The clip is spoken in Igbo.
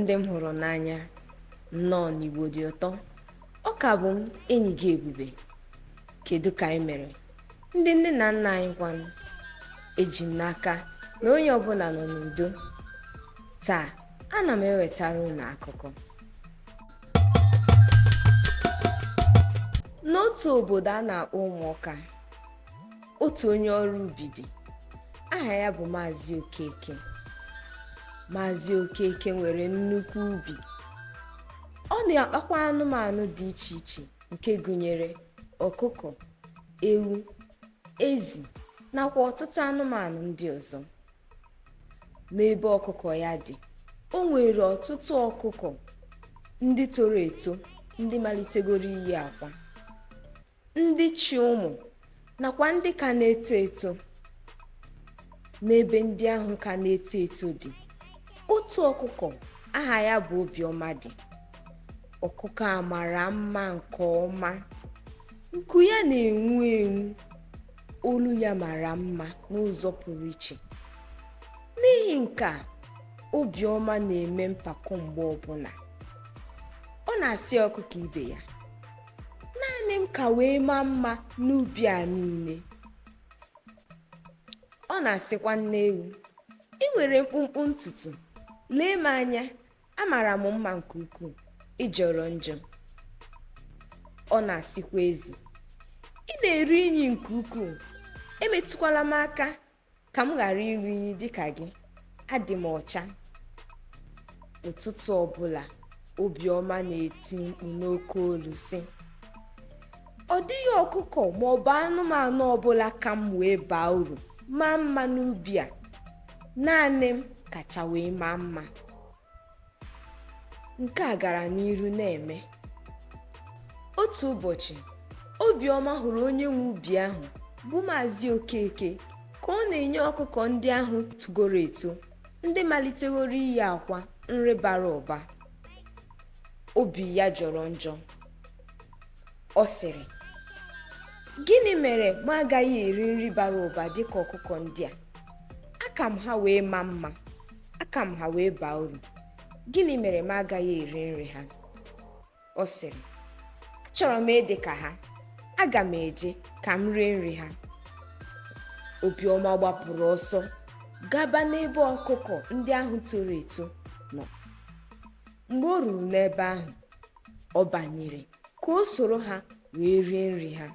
ndị m hụrụ n'anya, nnọọ n'Igbo dị ụtọ. Ọ ka bụ m enyi gị Ebube. Kedu ka anyị mere? Ndị nne na nna anyị kwanụ? Eji m n'aka na onye ọbụla nọ n'udo. Taa, ana m ewetara unu akụkọ. N'otu obodo a na-akpọ Ụmụọka, otu onye ọrụ ubi dị. Aha ya bụ Maazị Okeke. Maazị Okeke nwere nnukwu ubi. Ọ na-akpakwa anụmanụ dị iche iche nke gụnyere ọkụkọ, ewu, ezi nakwa ọtụtụ anụmanụ ndị ọzọ. N'ebe ọkụkọ ya dị, o nwere ọtụtụ ọkụkọ ndị toro eto, ndị malitegoro iyi akwa, ndị chi ụmụ nakwa ndị ka na-eto eto. N'ebe ndị ahụ ka na-eto eto dị, otu ọkụkọ aha ya bụ Obiọma dị. Ọkụkọ a mara mma nke ọma, nku ya na-enwu enwu, olu ya mara mma n'ụzọ pụrụ iche. N'ihi nke a, Obiọma na-eme mpako mgbe ọbụla. Ọ na-asị ọkụkọ ibe ya, naanị m ka wee maa mma n'ubi a niile. Ọ na-asịkwa nne ewu, ị nwere mkpụmkpụ ntutu, lee m anya, amara m mma nke ukwuu, ị jọrọ njọ. Ọ na-asịkwa ezi, ị na-eri inyi nke ukwuu, emetụkwala m aka ka m ghara iri inyi dịka gị, adị m ọcha. Ụtụtụ ọbụla, Obiọma na-eti mkpu n'oke olu sị, ọ dịghị ọkụkọ maọbụ anụmanụ ọbụla ka m wee baa uru maa mma n'ubi a, naanị m kacha wee maa mma. Nke a gara n'iru na-eme. Otu ụbọchị, Obiọma hụrụ onye nwe ubi ahụ bụ Maazị Okeke ka ọ na-enye ọkụkọ ndị ahụ tugoro eto, ndị malitegoro iyi akwa, nri bara ụba. Obi ya jọrọ njọ. Ọ sịrị, gịnị mere m agaghị eri nri bara ụba dịka ọkụkọ ndị a? Aka m ha wee maa mma, aka m ha wee baa uru. Gịnị mere m agaghị eri nri ha? Ọ sịrị, achọrọ m ịdị ka ha, aga m eje ka m rie nri ha. Obiọma gbapụrụ ọsọ gaba n'ebe ọkụkọ ndị ahụ toro eto nọ. Mgbe o ruru n'ebe ahụ, ọ banyere ka o soro ha wee rie nri ha.